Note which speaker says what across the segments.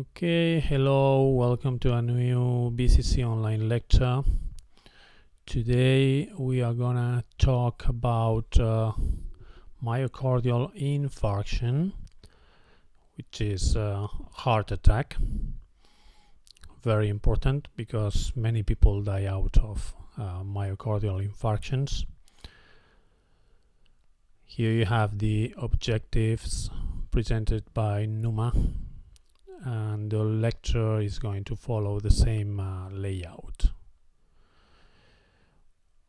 Speaker 1: Okay, hello, welcome to a new BCC online lecture. Today we are gonna talk about myocardial infarction, which is heart attack. Very important because many people die out of myocardial infarctions. Here you have the objectives presented by Numa, and the lecture is going to follow the same layout.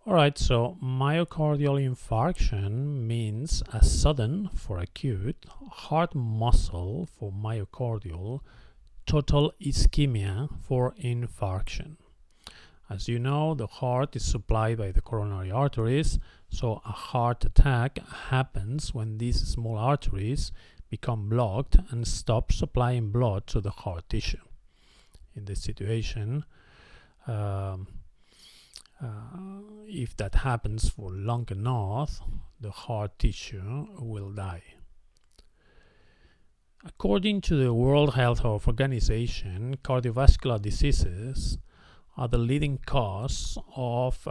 Speaker 1: Alright, so myocardial infarction means a sudden, for acute, heart muscle for myocardial, total ischemia for infarction. As you know, the heart is supplied by the coronary arteries, so a heart attack happens when these small arteries become blocked and stop supplying blood to the heart tissue. In this situation, if that happens for long enough, the heart tissue will die. According to the World Health Organization, cardiovascular diseases are the leading cause of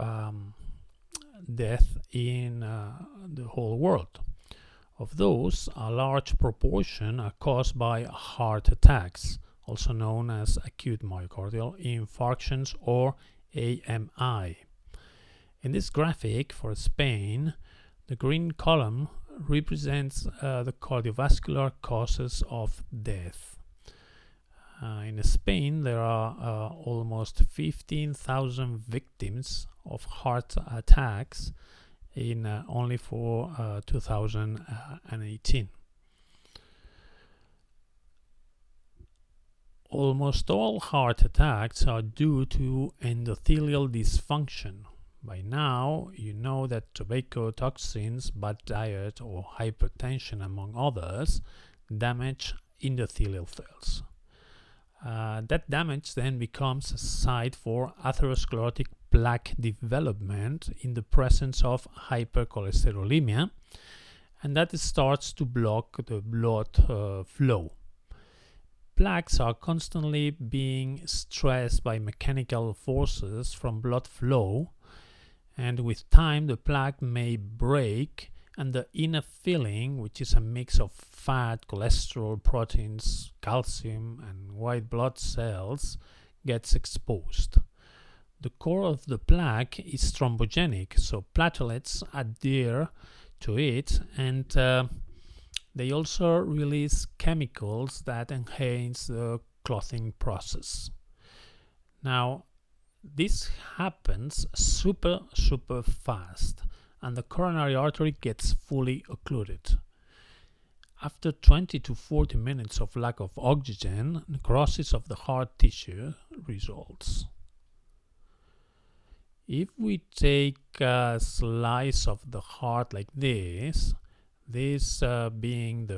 Speaker 1: death in the whole world. Of those, a large proportion are caused by heart attacks, also known as acute myocardial infarctions or AMI. In this graphic for Spain, the green column represents the cardiovascular causes of death. In Spain, there are almost 15,000 victims of heart attacks in only for 2018. Almost all heart attacks are due to endothelial dysfunction. By now, you know that tobacco, toxins, bad diet, or hypertension, among others, damage endothelial cells. That damage then becomes a site for atherosclerotic plaque development in the presence of hypercholesterolemia, and that starts to block the blood flow. Plaques are constantly being stressed by mechanical forces from blood flow, and with time the plaque may break and the inner filling, which is a mix of fat, cholesterol, proteins, calcium and white blood cells, gets exposed. The core of the plaque is thrombogenic, so platelets adhere to it, and they also release chemicals that enhance the clotting process. Now, this happens super fast, and the coronary artery gets fully occluded. After 20 to 40 minutes of lack of oxygen, necrosis of the heart tissue results. If we take a slice of the heart like this being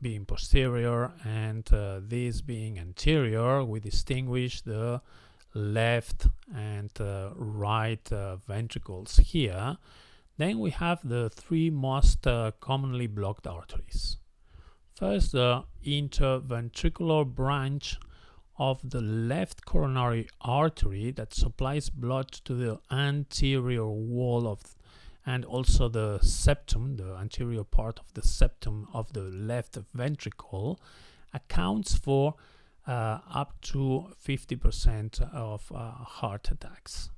Speaker 1: being posterior and this being anterior, we distinguish the left and right ventricles here. Then we have the three most commonly blocked arteries. First, the interventricular branch of the left coronary artery that supplies blood to the anterior wall of, and also the septum, the anterior part of the septum of the left ventricle, accounts for up to 50% of heart attacks.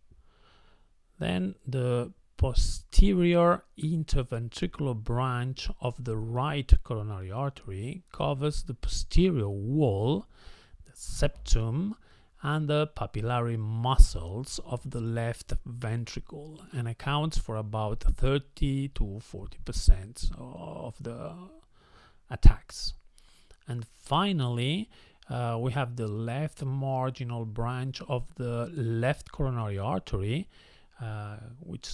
Speaker 1: Then the posterior interventricular branch of the right coronary artery covers the posterior wall, the septum, and the papillary muscles of the left ventricle, and accounts for about 30 to 40% of the attacks. And finally, we have the left marginal branch of the left coronary artery, which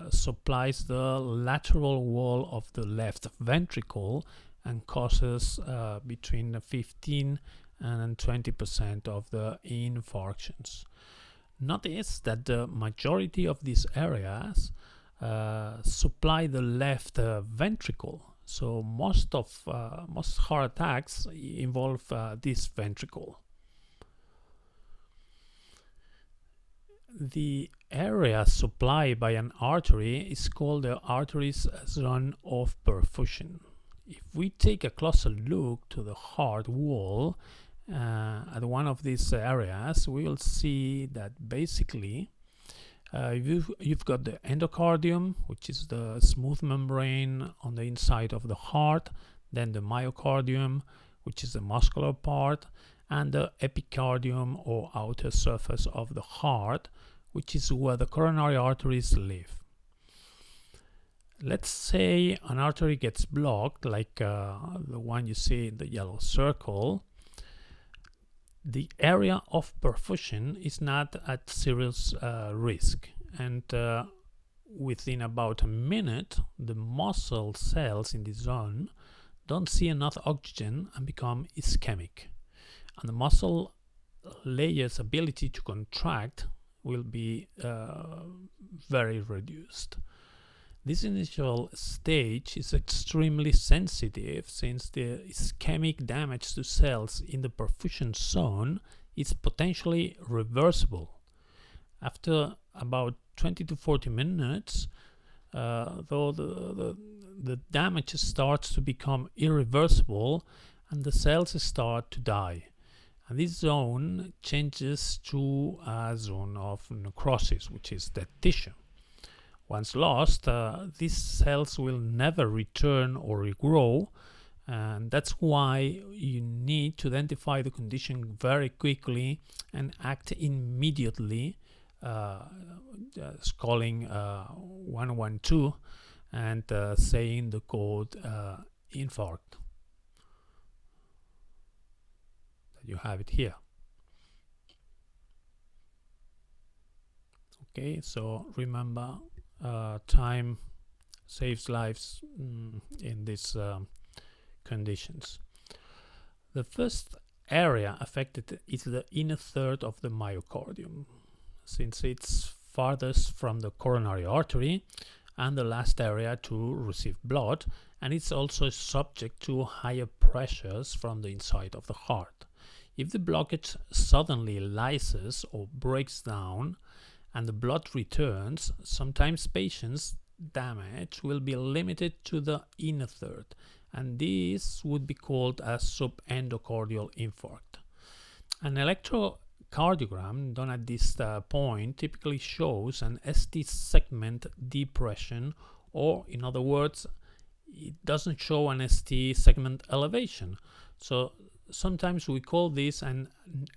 Speaker 1: supplies the lateral wall of the left ventricle and causes between 15 and 20% of the infarctions. Notice that the majority of these areas supply the left ventricle, So most heart attacks involve this ventricle. The area supplied by an artery is called the artery's zone of perfusion. If we take a closer look to the heart wall at one of these areas, we will see that basically you've got the endocardium, which is the smooth membrane on the inside of the heart, then the myocardium, which is the muscular part, and the epicardium or outer surface of the heart, which is where the coronary arteries live. Let's say an artery gets blocked, like the one you see in the yellow circle. The area of perfusion is not at serious risk, and within about a minute, the muscle cells in the zone don't see enough oxygen and become ischemic, and the muscle layer's ability to contract will be very reduced. This initial stage is extremely sensitive since the ischemic damage to cells in the perfusion zone is potentially reversible. After about 20 to 40 minutes, though the damage starts to become irreversible and the cells start to die. And this zone changes to a zone of necrosis, which is dead tissue. Once lost, these cells will never return or regrow, and that's why you need to identify the condition very quickly and act immediately, calling 112 and saying the code infarct. You have it here. Okay, so remember, time saves lives in these conditions. The first area affected is the inner third of the myocardium, since it's farthest from the coronary artery and the last area to receive blood, and it's also subject to higher pressures from the inside of the heart. If the blockage suddenly lyses or breaks down and the blood returns, sometimes patients' damage will be limited to the inner third, and this would be called a subendocardial infarct. An electrocardiogram done at this point typically shows an ST segment depression, or in other words, it doesn't show an ST segment elevation. So sometimes we call this an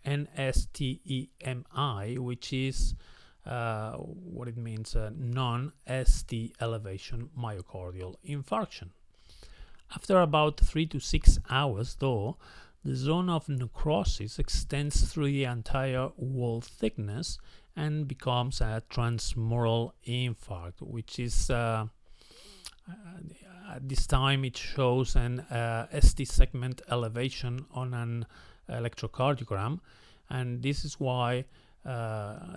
Speaker 1: NSTEMI, which is what it means, non-ST elevation myocardial infarction. After about 3 to 6 hours, though, the zone of necrosis extends through the entire wall thickness and becomes a transmural infarct, which is at this time it shows an ST segment elevation on an electrocardiogram, and this is why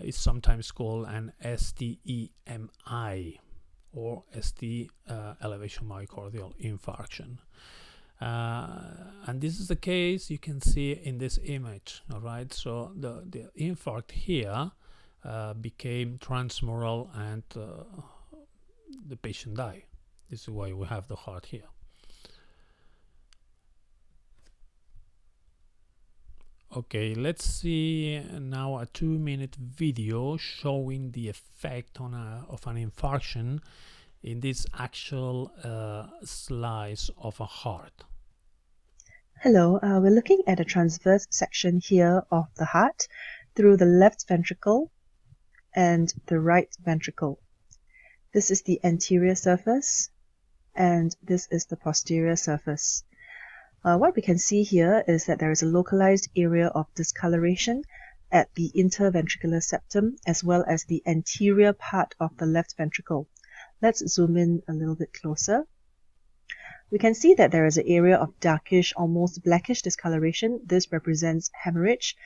Speaker 1: it's sometimes called an STEMI, or ST elevation myocardial infarction. And this is the case you can see in this image. All right, so the infarct here became transmural, and the patient died. This is why we have the heart here. Okay, let's see now a 2-minute video showing the effect of an infarction in this actual slice of a heart.
Speaker 2: Hello, we're looking at a transverse section here of the heart through the left ventricle and the right ventricle. This is the anterior surface and this is the posterior surface. What we can see here is that there is a localized area of discoloration at the interventricular septum as well as the anterior part of the left ventricle. Let's zoom in a little bit closer. We can see that there is an area of darkish, almost blackish discoloration. This represents hemorrhage,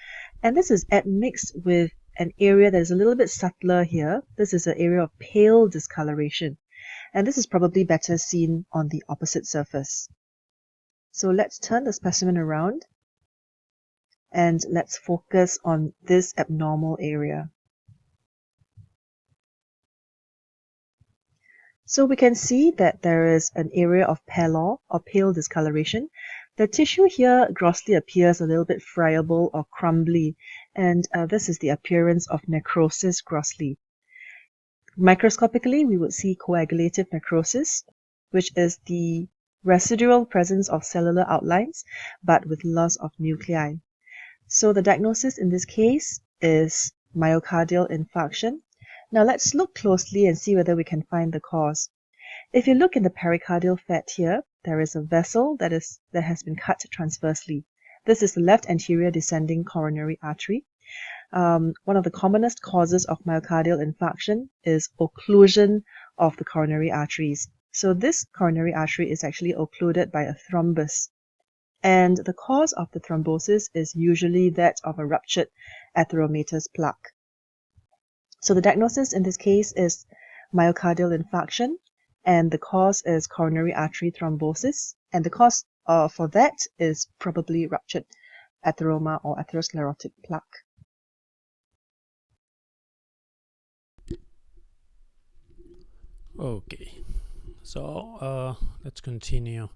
Speaker 2: and this is admixed with an area that is a little bit subtler here. This is an area of pale discoloration. and this is probably better seen on the opposite surface. So let's turn the specimen around and let's focus on this abnormal area. So we can see that there is an area of pallor or pale discoloration. The tissue here grossly appears a little bit friable or crumbly, and this is the appearance of necrosis grossly. Microscopically, we would see coagulative necrosis, which is the residual presence of cellular outlines, but with loss of nuclei. So the diagnosis in this case is myocardial infarction. Now let's look closely and see whether we can find the cause. If you look in the pericardial fat here, there is a vessel that has been cut transversely. This is the left anterior descending coronary artery. One of the commonest causes of myocardial infarction is occlusion of the coronary arteries. So this coronary artery is actually occluded by a thrombus. And the cause of the thrombosis is usually that of a ruptured atheromatous plaque. So the diagnosis in this case is myocardial infarction, and the cause is coronary artery thrombosis, and the cause for that is probably ruptured atheroma or atherosclerotic plaque.
Speaker 1: Okay, so let's continue.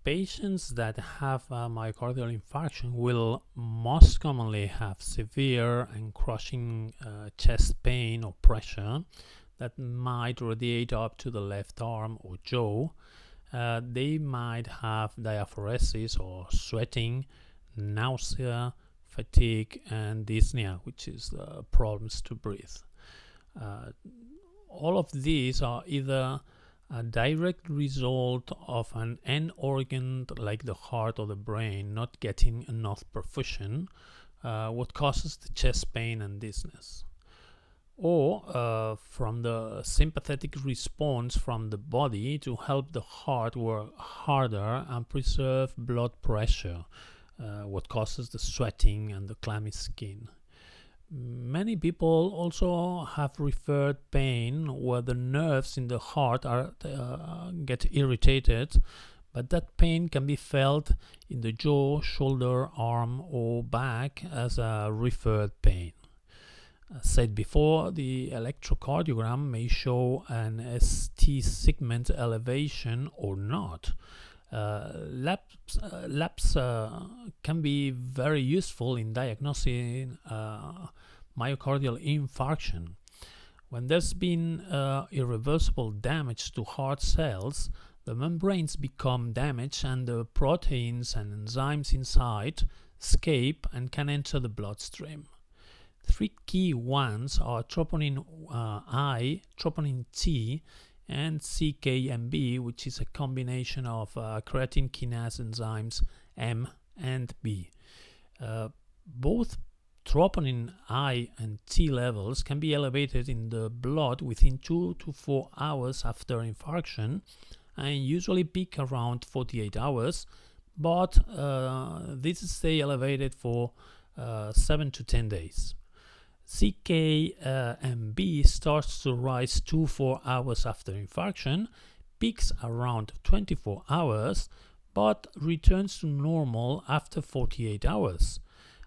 Speaker 1: Patients that have myocardial infarction will most commonly have severe and crushing chest pain or pressure that might radiate up to the left arm or jaw. They might have diaphoresis or sweating, nausea, fatigue, and dyspnea, which is problems to breathe. All of these are either a direct result of an end organ like the heart or the brain not getting enough perfusion, what causes the chest pain and dizziness, or from the sympathetic response from the body to help the heart work harder and preserve blood pressure, what causes the sweating and the clammy skin. Many people also have referred pain where the nerves in the heart get irritated, but that pain can be felt in the jaw, shoulder, arm, or back as a referred pain. As said before, the electrocardiogram may show an ST segment elevation or not. Labs can be very useful in diagnosing myocardial infarction. When there's been irreversible damage to heart cells, the membranes become damaged and the proteins and enzymes inside escape and can enter the bloodstream. Three key ones are troponin I, troponin T, and CKMB, which is a combination of creatine kinase enzymes M and B. Both troponin I and T levels can be elevated in the blood within 2 to 4 hours after infarction and usually peak around 48 hours, but these stay elevated for 7 to 10 days. CKMB starts to rise 2-4 hours after infarction, peaks around 24 hours, but returns to normal after 48 hours.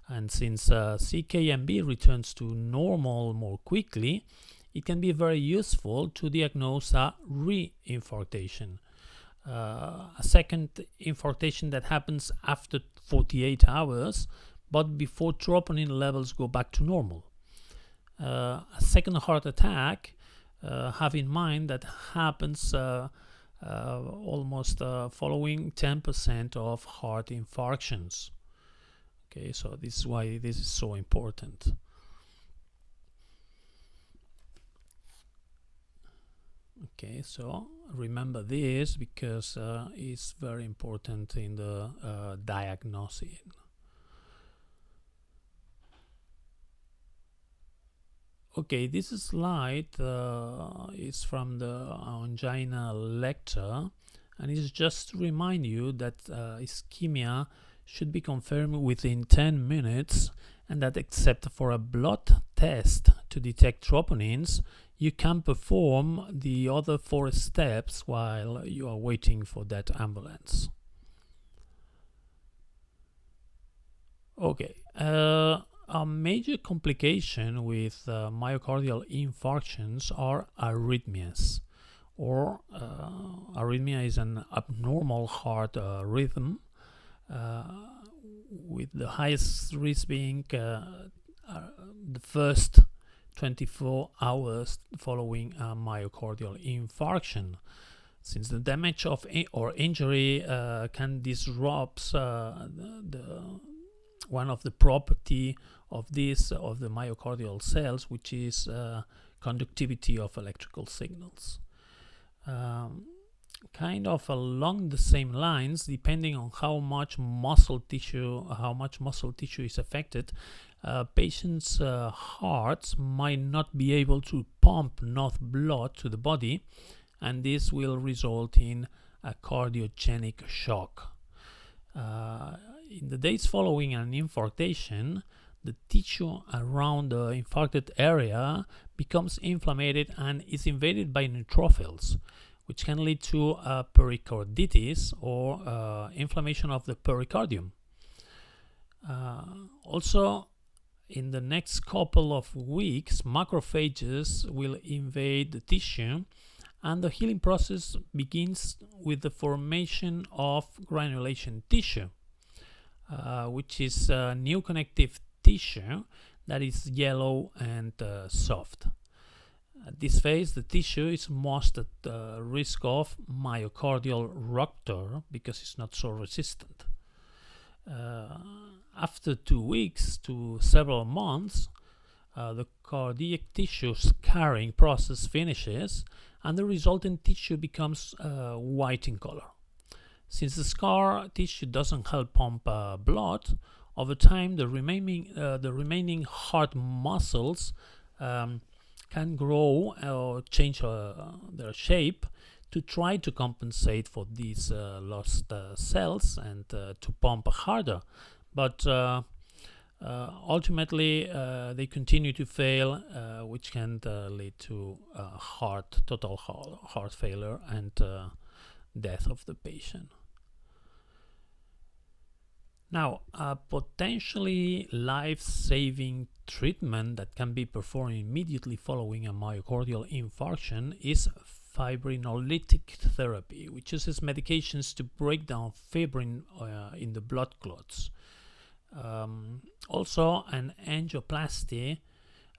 Speaker 1: And since CKMB returns to normal more quickly, it can be very useful to diagnose a re-infarction. A second infarction that happens after 48 hours, but before troponin levels go back to normal. A second heart attack, have in mind that happens almost following 10% of heart infarctions. Okay, so this is why this is so important. Okay, so remember this because it's very important in the diagnosis. Okay, this slide is from the angina lecture, and it's just to remind you that ischemia should be confirmed within 10 minutes, and that except for a blood test to detect troponins, you can perform the other 4 steps while you are waiting for that ambulance. Okay, a major complication with myocardial infarctions are arrhythmias, or arrhythmia is an abnormal heart rhythm, with the highest risk being the first 24 hours following a myocardial infarction, since the damage of or injury can disrupt one of the property of the myocardial cells, which is conductivity of electrical signals. Kind of along the same lines, depending on how much muscle tissue is affected, patients' hearts might not be able to pump enough blood to the body, and this will result in a cardiogenic shock. In the days following an infarction, the tissue around the infarcted area becomes inflamed and is invaded by neutrophils, which can lead to pericarditis or inflammation of the pericardium. Also, in the next couple of weeks, macrophages will invade the tissue, and the healing process begins with the formation of granulation tissue, which is new connective tissue that is yellow and soft. At this phase, the tissue is most at risk of myocardial rupture because it's not so resistant. After 2 weeks to several months, the cardiac tissue scarring process finishes, and the resultant tissue becomes white in color. Since the scar tissue doesn't help pump blood, over time the remaining heart muscles can grow or change their shape to try to compensate for these lost cells and to pump harder. But ultimately they continue to fail, which can lead to total heart failure and death of the patient. Now, a potentially life-saving treatment that can be performed immediately following a myocardial infarction is fibrinolytic therapy, which uses medications to break down fibrin in the blood clots. Also, an angioplasty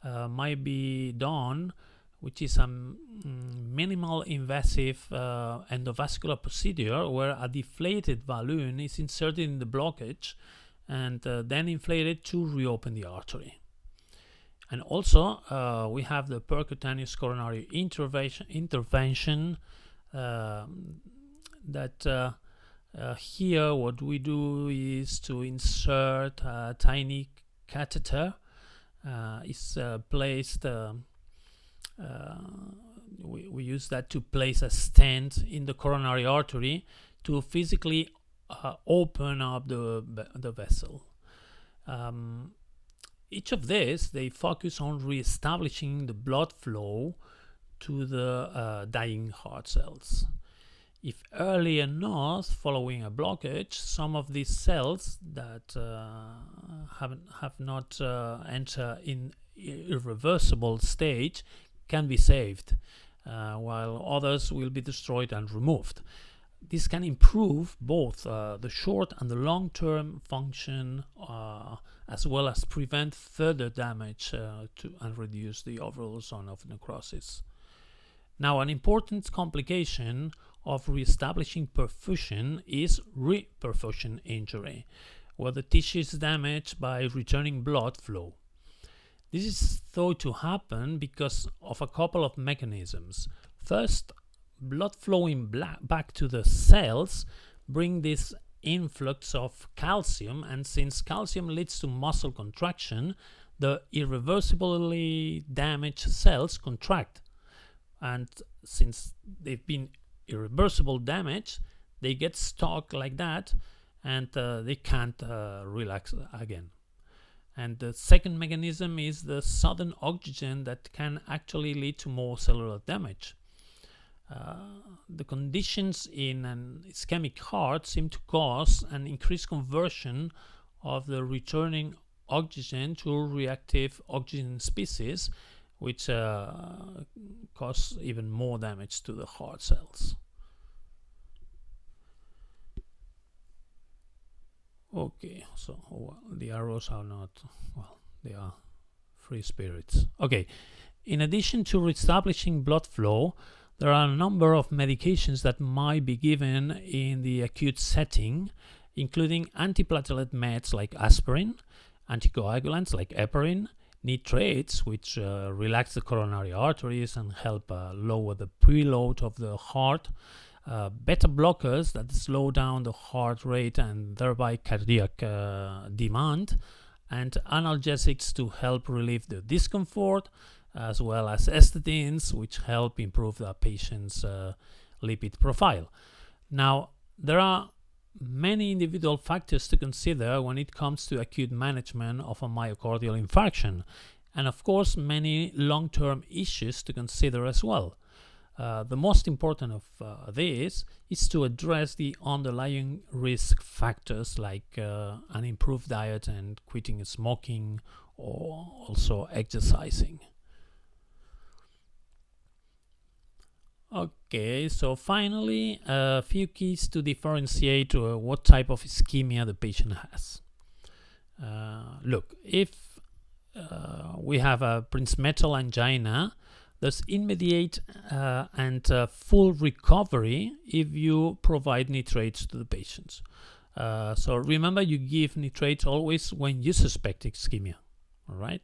Speaker 1: might be done, which is a minimal invasive endovascular procedure where a deflated balloon is inserted in the blockage and then inflated to reopen the artery. And also we have the percutaneous coronary intervention that here what we do is to insert a tiny catheter. Is placed we use that to place a stent in the coronary artery to physically open up the vessel. Each of these, they focus on re-establishing the blood flow to the dying heart cells. If early enough following a blockage, some of these cells that have not entered in irreversible stage can be saved, while others will be destroyed and removed. This can improve both the short and the long-term function, as well as prevent further damage and reduce the overall zone of necrosis. Now, an important complication of re-establishing perfusion is reperfusion injury, where the tissue is damaged by returning blood flow. This is thought to happen because of a couple of mechanisms. First, blood flowing back to the cells bring this influx of calcium, and since calcium leads to muscle contraction, the irreversibly damaged cells contract. And since they've been irreversible damage, they get stuck like that, and they can't relax again. And the second mechanism is the sudden oxygen that can actually lead to more cellular damage. The conditions in an ischemic heart seem to cause an increased conversion of the returning oxygen to reactive oxygen species, which cause even more damage to the heart cells. Okay, so the arrows are not, well, they are free spirits. Okay, in addition to reestablishing blood flow, there are a number of medications that might be given in the acute setting, including antiplatelet meds like aspirin, anticoagulants like heparin, nitrates, which relax the coronary arteries and help lower the preload of the heart, beta blockers that slow down the heart rate and thereby cardiac demand, and analgesics to help relieve the discomfort, as well as statins, which help improve the patient's lipid profile. Now, there are many individual factors to consider when it comes to acute management of a myocardial infarction, and of course many long-term issues to consider as well. The most important of this is to address the underlying risk factors like an improved diet and quitting smoking, or also exercising. Okay, so finally, a few keys to differentiate what type of ischemia the patient has. Look, if we have a prinzmetal angina, there's immediate and full recovery if you provide nitrates to the patients. So remember, you give nitrates always when you suspect ischemia, all right?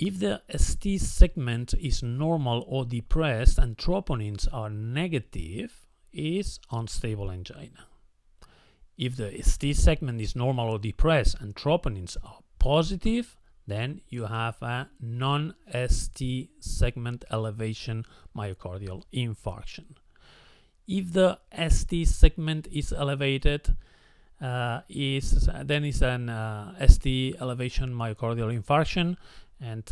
Speaker 1: If the ST segment is normal or depressed and troponins are negative, is unstable angina. If the ST segment is normal or depressed and troponins are positive, then you have a non-ST segment elevation myocardial infarction. If the ST segment is elevated, then it's an ST elevation myocardial infarction, and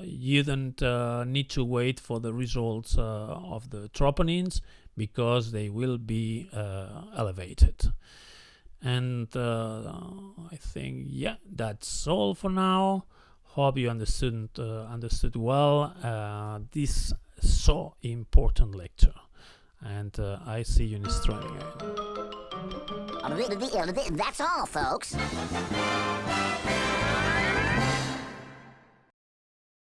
Speaker 1: you don't need to wait for the results of the troponins, because they will be elevated. And I think, yeah, that's all for now. Hope you understood well this so important lecture. And I see you in the streaming again.
Speaker 3: That's all, folks.